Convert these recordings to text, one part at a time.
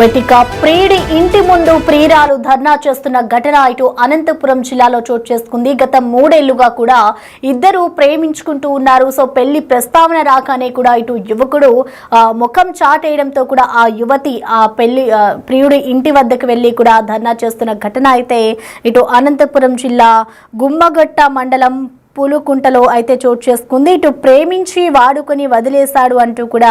వెటిక ప్రియుడి ఇంటి ముందు ప్రియురాలు ధర్నా చేస్తున్న ఘటన ఇటు అనంతపురం జిల్లాలో చోటు చేసుకుంది. గత 3 ఏళ్లుగా కూడా ఇద్దరు ప్రేమించుకుంటూ ఉన్నారు. సో పెళ్లి ప్రస్తావన రాగానే కూడా ఇటు యువకుడు ముఖం చాటేయడంతో కూడా ఆ యువతి ఆ పెళ్లి ప్రియుడి ఇంటి వద్దకు వెళ్లి కూడా ధర్నా చేస్తున్న ఘటన అయితే ఇటు అనంతపురం జిల్లా గుమ్మగట్ట మండలం పూలుకుంటలో అయితే చోటు చేసుకుంది. ఇటు ప్రేమించి వాడుకొని వదిలేశాడు అంటూ కూడా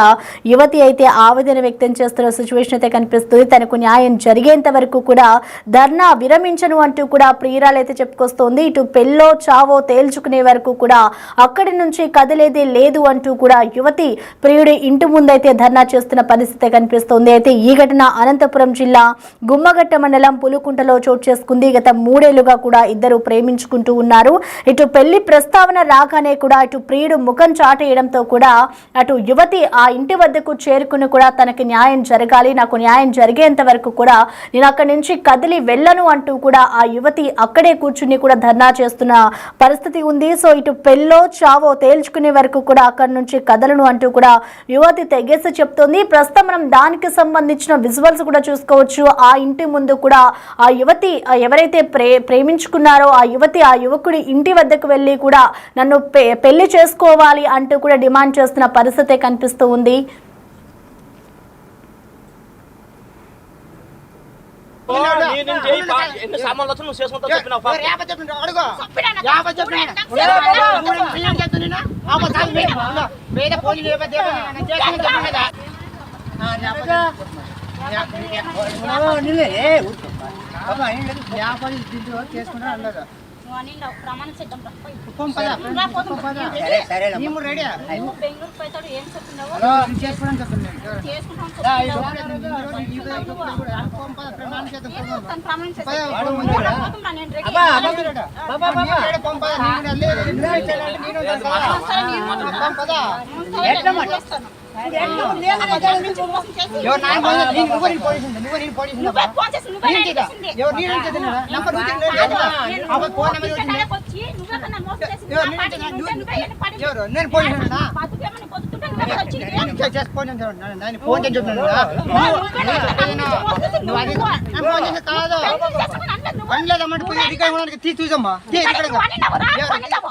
యువతి అయితే ఆవేదన వ్యక్తం చేస్తున్న సిచ్యువేషన్ అయితే కనిపిస్తుంది. తనకు న్యాయం జరిగేంత వరకు కూడా ధర్నా విరమించను అంటూ కూడా ప్రియురాలు అయితే చెప్పుకొస్తోంది. ఇటు పెళ్ళో చావో తేల్చుకునే వరకు కూడా అక్కడి నుంచి కదిలేదే లేదు అంటూ కూడా యువతి ప్రియుడి ఇంటి ముందైతే ధర్నా చేస్తున్న పరిస్థితి కనిపిస్తోంది. అయితే ఈ ఘటన అనంతపురం జిల్లా గుమ్మగట్ట మండలం పూలుకుంటలో చోటు చేసుకుంది. గత 3 ఏళ్లుగా కూడా ఇద్దరు ప్రేమించుకుంటూ ఉన్నారు. ఇటు పెళ్లి ప్రస్తావన రాగానే కూడా ఇటు ప్రియుడు ముఖం చాటేయడంతో కూడా అటు యువతి ఆ ఇంటి వద్దకు చేరుకుని కూడా తనకి న్యాయం జరగాలి, నాకు న్యాయం జరిగేంత వరకు కూడా నేను అక్కడి నుంచి కదిలి వెళ్ళను అంటూ కూడా ఆ యువతి అక్కడే కూర్చుని కూడా ధర్నా చేస్తున్న పరిస్థితి ఉంది. సో ఇటు పెళ్ళో చావో తేల్చుకునే వరకు కూడా అక్కడి నుంచి కదలను అంటూ కూడా యువతి తెగేసి చెప్తోంది. ప్రస్తుతం మనం దానికి సంబంధించిన విజువల్స్ కూడా చూసుకోవచ్చు. ఆ ఇంటి ముందు కూడా ఆ యువతి ఎవరైతే ప్రేమించుకున్నారో ఆ యువతి ఆ యువకుడి ఇంటి వద్దకు వెళ్ళి కూడా నన్ను పెళ్లి చేసుకోవాలి అంటూ కూడా డిమాండ్ చేస్తున్న పరిస్థితి కనిపిస్తూ ఉంది. తీసుమ్మా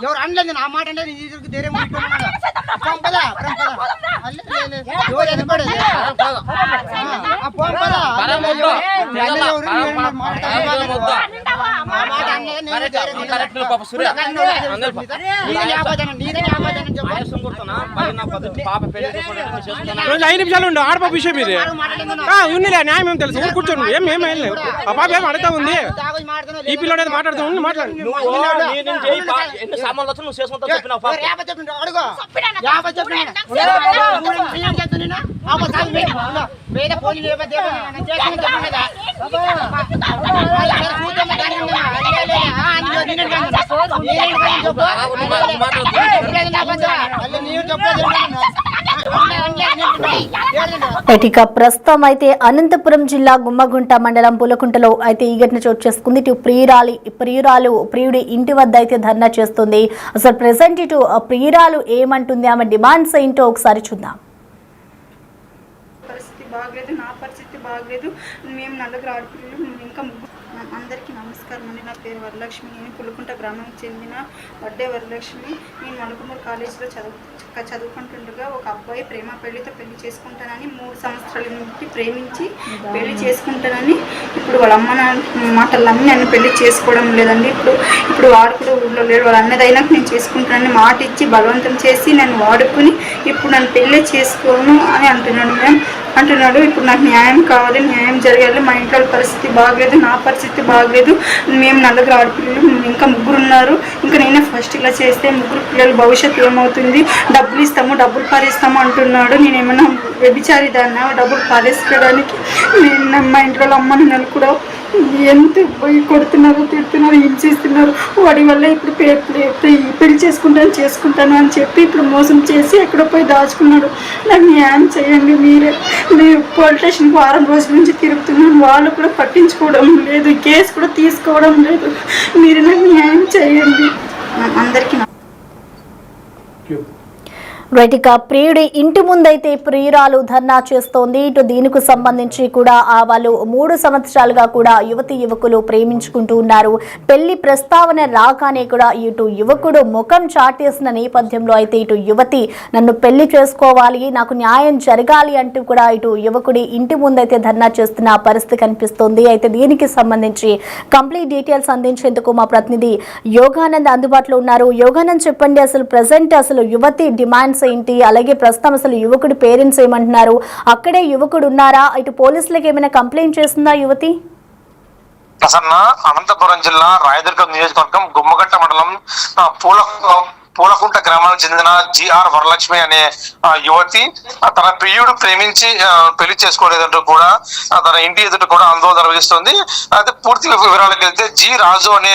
ఎవరు అనలేదు ఆ మాట అంటే ధైర్యం ఐదు నిమిషాలు ఉండు ఆడపాప విషయం ఇది ఉన్నిలే న్యాయం ఏం తెలుసు కూర్చోండి ఏం లేదు ఆ పాప ఏం అడుగుతా ఉంది ఈ పిల్లడు మాట్లాడుతూ ఉంది మాట్లాడు ఇక ప్రస్తుతం అయితే అనంతపురం జిల్లా గుమ్మగుంట మండలం పూలకుంటలో అయితే ఈ ఘటన చోటు చేసుకుంది. ఇటు ప్రియుడి ఇంటి వద్ద అయితే ధర్నా చేస్తుంది. అసలు ప్రెసెంట్ ఇటు ప్రియురాలు ఏమంటుంది, ఆమె డిమాండ్స్ ఏంటో ఒకసారి చూద్దాం. పరిస్థితి బాగలేదు, నా పరిస్థితి బాగలేదు, మేము నలుగురు ఆడపిల్లలు, ఇంకా అందరికీ నమస్కారం అండి. నా పేరు వరలక్ష్మి, నేను పులుకుంట గ్రామానికి చెందిన వడ్డే వరలక్ష్మి. నేను మలుకుమూరు కాలేజీలో చదువుకుంటుండగా ఒక అబ్బాయి ప్రేమ పెళ్లితో పెళ్లి చేసుకుంటానని 3 సంవత్సరాల నుండి ప్రేమించి పెళ్లి చేసుకుంటానని ఇప్పుడు వాళ్ళ అమ్మ మాటలు నమ్మి నన్ను పెళ్లి చేసుకోవడం లేదండి. ఇప్పుడు వాడు కూడా ఊళ్ళో లేడు, వాళ్ళ అన్నదైనా నేను చేసుకుంటానని మాట ఇచ్చి బలవంతం చేసి నన్ను వాడుకుని ఇప్పుడు నన్ను పెళ్లి చేసుకోను అని అంటున్నాడు. ఇప్పుడు నాకు న్యాయం కావాలి, న్యాయం జరగాలి. మా ఇంట్లో పరిస్థితి బాగలేదు, నా పరిస్థితి బాగలేదు, మేము నలుగురు ఆడపిల్లలు, ఇంకా 3 ఉన్నారు. ఇంకా నేనే ఫస్ట్ ఇలా చేస్తే 3 పిల్లల భవిష్యత్తు ఏమవుతుంది, డబ్బులు ఇస్తాము డబ్బులు పారేస్తాము అంటున్నాడు. నేనేమన్నా వ్యభిచారి దాన్నా డబ్బులు పారేసుకోవడానికి? నేను మా ఇంట్లో అమ్మ నాన్నలు కూడా ఎంత కొడుతున్నారు, తిడుతున్నారు, హింసిస్తున్నారు. వాడి వల్ల ఇప్పుడు పెళ్లి చేసుకుంటాను అని చెప్పి ఇప్పుడు మోసం చేసి ఎక్కడో పోయి దాచుకున్నాడు. నాకు న్యాయం చేయండి. మీరు పోలీస్ స్టేషన్కి 6 రోజుల నుంచి తిరుగుతున్నాను, వాళ్ళు కూడా పట్టించుకోవడం లేదు, కేసు కూడా తీసుకోవడం లేదు. మీరు నాకు న్యాయం చేయండి. అందరికీ రైట్, ఇక ప్రియుడి ఇంటి ముందైతే ప్రియురాలు ధర్నా చేస్తోంది. ఇటు దీనికి సంబంధించి కూడా వాళ్ళు 3 సంవత్సరాలుగా కూడా యువకులు ప్రేమించుకుంటూ ఉన్నారు. పెళ్లి ప్రస్తావన రాగానే కూడా ఇటు యువకుడు ముఖం చాటేసిన నేపథ్యంలో అయితే ఇటు యువతి నన్ను పెళ్లి చేసుకోవాలి, నాకు న్యాయం జరగాలి అంటూ కూడా ఇటు యువకుడి ఇంటి ముందైతే ధర్నా చేస్తున్న పరిస్థితి కనిపిస్తోంది. అయితే దీనికి సంబంధించి కంప్లీట్ డీటెయిల్స్ అందించేందుకు మా ప్రతినిధి యోగానంద్ అందుబాటులో ఉన్నారు. యోగానంద్, చెప్పండి, అసలు ప్రజెంట్ అసలు యువతి డిమాండ్స్ ఏంటి, అలాగే ప్రస్తుతం అసలు యువకుడి పేరెంట్స్ ఏమంటున్నారు, అక్కడే యువకుడు ఉన్నారా, ఇటు పోలీసులకు ఏమైనా కంప్లైంట్ చేస్తుందా యువతి? ప్రసన్న అనంతపురం జిల్లా రాయదుర్గం నియోజకవర్గం గుమ్మగట్ట మండలం పూలకుంట గ్రామానికి చెందిన జిఆర్ వరలక్ష్మి అనే యువతి తన ప్రియుడు ప్రేమించి పెళ్లి చేసుకోలేదంటూ కూడా తన ఇంటి ఎదుట కూడా ఆందోళన నిర్వహిస్తుంది. అయితే పూర్తి వివరాలకు వెళ్తే జి రాజు అనే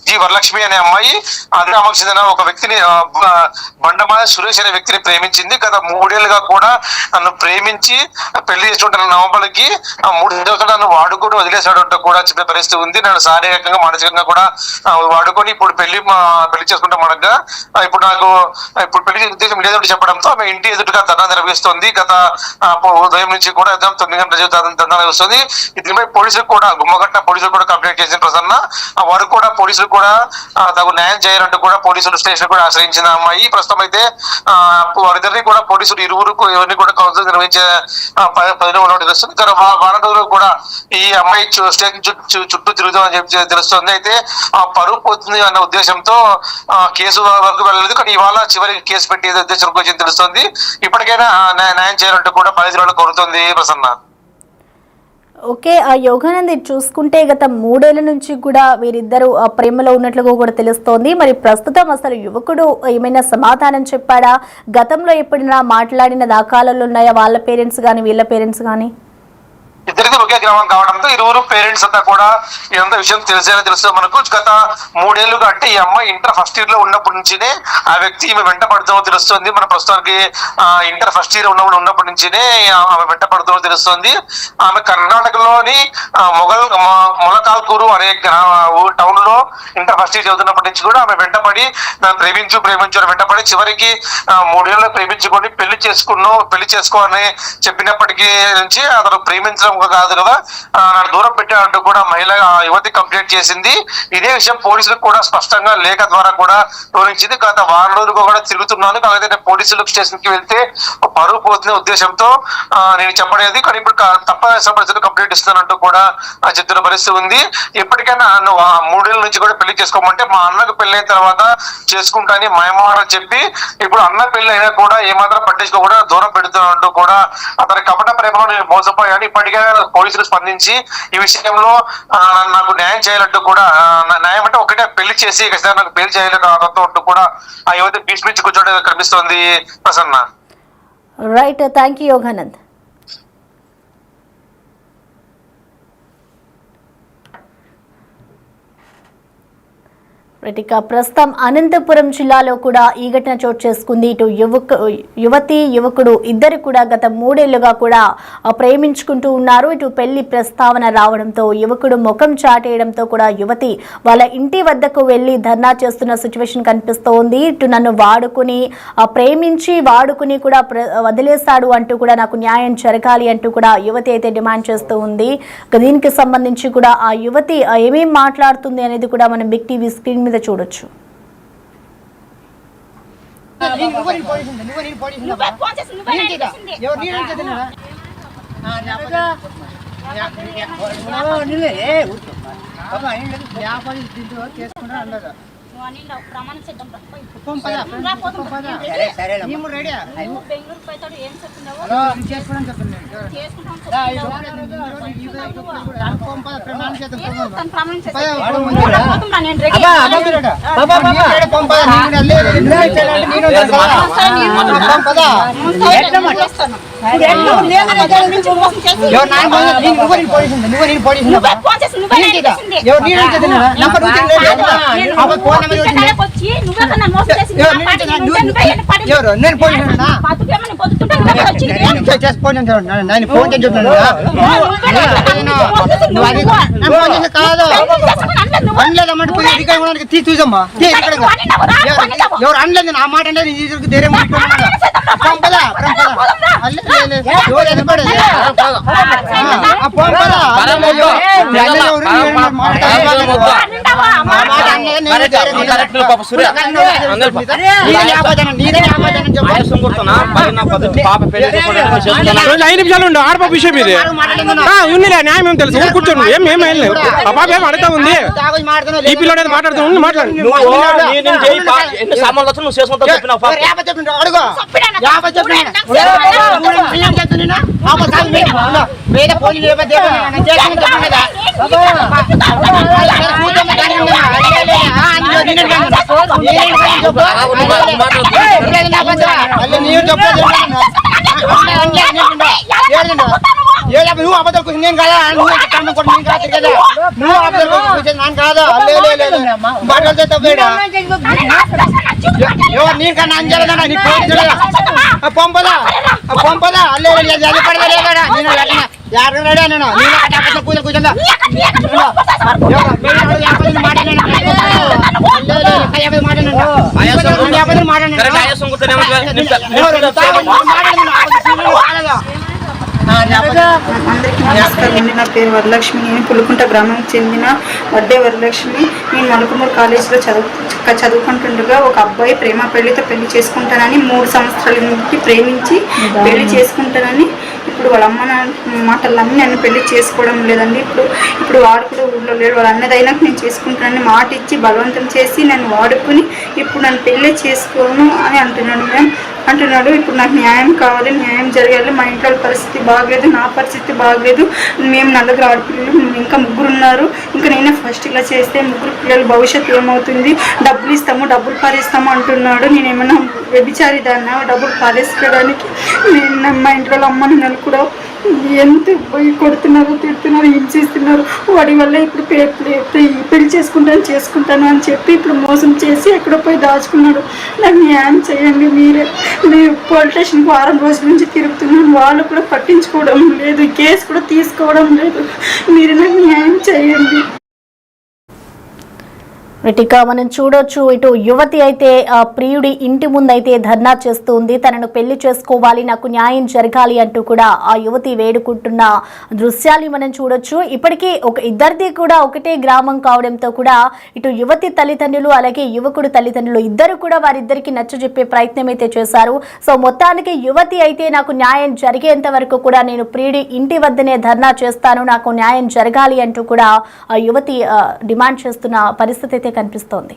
జి వరలక్ష్మి అనే అమ్మాయి అదే ఆమెకు చెందిన ఒక వ్యక్తిని బండమాయ సురేష్ అనే వ్యక్తిని ప్రేమించింది. గత 3 ఏళ్లుగా కూడా నన్ను ప్రేమించి పెళ్లి చేసుకుంటున్న నవంబర్కి 3 సంవత్సరాలు నన్ను వాడుకొని వదిలేసాడంటూ కూడా చెప్పే పరిస్థితి ఉంది. నన్ను శారీరకంగా మానసికంగా కూడా వాడుకొని ఇప్పుడు పెళ్లి చేసుకుంటే మనగా ఇప్పుడు పెళ్లి ఉద్దేశం లేదంటూ చెప్పడంతో ఆమె ఇంటి ఎదుటిగా ధర్నా నిర్వహిస్తుంది. గత ఉదయం నుంచి కూడా 9 గంటల ధర్నా నిర్వహిస్తుంది. దీనిపై పోలీసులు కూడా గుమ్మగట్ట పోలీసులు కూడా కంప్లైంట్ చేసిన ప్రసన్న వారు కూడా పోలీసులు కూడా తగు న్యాయం చేయాలంటూ కూడా పోలీసులు స్టేషన్ కూడా ఆశ్రయించిన అమ్మాయి. ప్రస్తుతం అయితే వారిద్దరిని కూడా పోలీసులు ఎవరిని కూడా కౌన్సిలింగ్ నిర్వహించే పదిలో ఉన్నట్టు తెలుస్తుంది. వారం రోజులు కూడా ఈ అమ్మాయి స్టేషన్ చుట్టూ తిరుగుతామని చెప్పి తెలుస్తుంది. అయితే పరువు పోతుంది అన్న ఉద్దేశంతో కేసు వరకు వెళ్ళలేదు, కానీ ఇవాళ చివరికి కేసు పెట్టే ఉద్దేశం గురించి తెలుస్తుంది. ఇప్పటికైనా న్యాయం చేయాలంటూ కూడా 10 రోజులు కోరుతుంది ప్రసన్న. ఓకే, ఆ యోగానంద్ చూసుకుంటే గత 3 ఏళ్ల నుంచి కూడా వీరిద్దరు ప్రేమలో ఉన్నట్లుగా కూడా తెలుస్తోంది. మరి ప్రస్తుతం అసలు యువకుడు ఏమైనా సమాధానం చెప్పాడా, గతంలో ఎప్పుడైనా మాట్లాడిన దాఖలాలు ఉన్నాయా, వాళ్ళ పేరెంట్స్ కానీ వీళ్ళ పేరెంట్స్ కానీ? ఇద్దరిది ఒకే గ్రామం కావడంతో ఇరువురు పేరెంట్స్ అంతా కూడా ఇదంతా విషయం తెలుసు మనకు. గత 3 ఏళ్లుగా అంటే ఈ అమ్మాయి ఇంటర్ ఫస్ట్ ఇయర్ లో ఉన్నప్పటి నుంచినే ఆ వ్యక్తి ఈమె వెంట పడుతూ తెలుస్తుంది. మన ప్రస్తుతానికి ఇంటర్ ఫస్ట్ ఇయర్ ఉన్నప్పటి నుంచినే ఆమె వెంట పడుతూ తెలుస్తుంది. ఆమె కర్ణాటకలోని మొలకాల్కూరు అనే టౌన్ లో ఇంటర్ ఫస్ట్ ఇయర్ చదువుతున్నప్పటి నుంచి కూడా ఆమె వెంటపడి ప్రేమించు వెంటపడి చివరికి 3 ఏళ్ళు ప్రేమించుకొని పెళ్లి చేసుకోవాలని చెప్పినప్పటికీ నుంచి అతను ప్రేమించడం కాదు కదా నన్ను దూరం పెట్టాడంటూ కూడా మహిళ యువతి కంప్లైంట్ చేసింది. ఇదే విషయం పోలీసులకు కూడా స్పష్టంగా లేఖ ద్వారా కూడా వివరించింది. గత 4 రోజులుగా కూడా తిరుగుతున్నాను, కాకపోతే నేను పోలీసులకు స్టేషన్ కి వెళ్తే పరువు పోతున్న ఉద్దేశంతో నేను చెప్పలేదు, కానీ ఇప్పుడు తప్పనిసరి పరిస్థితులు కంప్లైంట్ ఇస్తానంటూ కూడా చెప్తున్న పరిస్థితి ఉంది. ఎప్పటికైనా నువ్వు 3 ఏళ్ల నుంచి కూడా పెళ్లి చేసుకోమంటే మా అన్నకు పెళ్ళైన తర్వాత చేసుకుంటాని మయమాటలు చెప్పి ఇప్పుడు అన్న పెళ్లి అయినా కూడా ఏమాత్రం పట్టించుకోకుండా దూరం పెడుతున్నట్టు కూడా అతని కపట ప్రేమలో నేను మోసపోయాను. ఇప్పటికే పోలీసులు స్పందించి ఈ విషయంలో నాకు న్యాయం చేయాలంటూ కూడా న్యాయం అంటే ఒకటే పెళ్లి చేసి ఖచ్చితంగా నాకు పెళ్లి చేయాలంటూ కూడా ఆ యువత భీష్మించి కూర్చోవడం కనిపిస్తోంది Prasanna. Right, thank you Yoganand. ఇక ప్రస్తుతం అనంతపురం జిల్లాలో కూడా ఈ ఘటన చోటు చేసుకుంది. ఇటు యువతి యువకుడు ఇద్దరు కూడా గత 3 ఏళ్లుగా కూడా ప్రేమించుకుంటూ ఉన్నారు. ఇటు పెళ్లి ప్రస్తావన రావడంతో యువకుడు ముఖం చాటేయడంతో కూడా యువతి వాళ్ళ ఇంటి వద్దకు వెళ్లి ధర్నా చేస్తున్న సిచ్యువేషన్ కనిపిస్తోంది. ఇటు నన్ను ప్రేమించి వాడుకుని కూడా వదిలేస్తాడు అంటూ కూడా నాకు న్యాయం జరగాలి అంటూ కూడా యువతి అయితే డిమాండ్ చేస్తూ ఉంది. దీనికి సంబంధించి కూడా ఆ యువతి ఏమేం మాట్లాడుతుంది అనేది కూడా మనం బిగ్ టీవీ స్క్రీన్ మీద చూడొచ్చు. అనలేదమ్మంటే పోయి అధికారం కూడా తీసి చూసమ్మా ఎవరు అనలేదు ఆ మాట అంటే ధైర్యం పంపదా ఎవరు ఎదపడేది పంపదా ఐదు నిమిషాలు ఉండు ఆడపా విషయం ఇది ఉన్నిలే న్యాయం ఏం తెలుసు కూర్చోండి ఏం లేదు ఆ పాప ఏం అడుగుతా ఉంది ఈ పిల్లడు మాట్లాడుతూ ఉంది మాట్లాడు నువ్వు అబద్ధాలు కూర్చొని నేను కాదా నువ్వు కదా నువ్వు అబద్ధాలు కూర్చొని నేను కాదా మాట్లాడితే తప్పేడా ఎవరు నేను కన్నా అంజలేదా నీకు పంపదా పంపదా అల్లే అది పడదా నేను యాడరా నేను కూర్చో కూర్చోదా అందరికీ నమస్కారం అండి. నా పేరు వరలక్ష్మి. నేను పులుకుంట గ్రామానికి చెందిన వడ్డే వరలక్ష్మి. నేను మలుకుమూరు కాలేజీలో చదువుకుంటుండగా ఒక అబ్బాయి ప్రేమ పెళ్లితో పెళ్లి చేసుకుంటానని 3 సంవత్సరాల నుండి ప్రేమించి పెళ్లి చేసుకుంటానని ఇప్పుడు వాళ్ళ అమ్మ మాటలు నమ్మి నన్ను పెళ్లి చేసుకోవడం లేదండి. ఇప్పుడు వాడు కూడా ఊళ్ళో లేడు. వాళ్ళ అన్నదైనా నేను చేసుకుంటానని మాట ఇచ్చి బలవంతం చేసి నన్ను వాడుకుని ఇప్పుడు నన్ను పెళ్ళి చేసుకోను అని అంటున్నాడు. ఇప్పుడు నాకు న్యాయం కావాలి, న్యాయం జరగాలి. మా ఇంట్లో పరిస్థితి బాగలేదు, నా పరిస్థితి బాగలేదు. మేము నలుగురు ఆడపిల్లలు, ఇంకా 3 ఉన్నారు. ఇంకా నేనే ఫస్ట్ ఇలా చేస్తే 3 పిల్లల భవిష్యత్తు ఏమవుతుంది? డబ్బులు ఇస్తాము, డబ్బులు పారేస్తాము అంటున్నాడు. నేను ఏమన్నా వ్యభిచారి దాన్నా డబ్బులు పారేసుకోవడానికి? నేను మా ఇంట్లో అమ్మని నన్ను కూడా ఎంత కొడుతున్నారు, తిడుతున్నారు, హింసిస్తున్నారు. వాడి వల్ల ఇప్పుడు పెళ్లి చేసుకుంటాను అని చెప్పి ఇప్పుడు మోసం చేసి ఎక్కడో పోయి దాచుకున్నాడు. నాకు న్యాయం చేయండి. మీరు పోలీస్ స్టేషన్కి 6 రోజుల నుంచి తిరుగుతున్నాను. వాళ్ళు కూడా పట్టించుకోవడం లేదు, కేసు కూడా తీసుకోవడం లేదు. మీరు నాకు న్యాయం చేయండి. ఇక మనం చూడొచ్చు, ఇటు యువతి అయితే ప్రియుడి ఇంటి ముందైతే ధర్నా చేస్తూ ఉంది. తనను పెళ్లి చేసుకోవాలి, నాకు న్యాయం జరగాలి అంటూ కూడా ఆ యువతి వేడుకుంటున్న దృశ్యాలు మనం చూడొచ్చు. ఇప్పటికీ ఇద్దరిది కూడా ఒకటే గ్రామం కావడంతో కూడా ఇటు యువతి తల్లిదండ్రులు అలాగే యువకుడు తల్లిదండ్రులు ఇద్దరు కూడా వారిద్దరికి నచ్చజెప్పే ప్రయత్నం అయితే చేశారు. సో మొత్తానికి యువతి అయితే నాకు న్యాయం జరిగేంత వరకు కూడా నేను ప్రియుడి ఇంటి వద్దనే ధర్నా చేస్తాను, నాకు న్యాయం జరగాలి అంటూ కూడా ఆ యువతి డిమాండ్ చేస్తున్న పరిస్థితి అయితే కనిపిస్తోంది.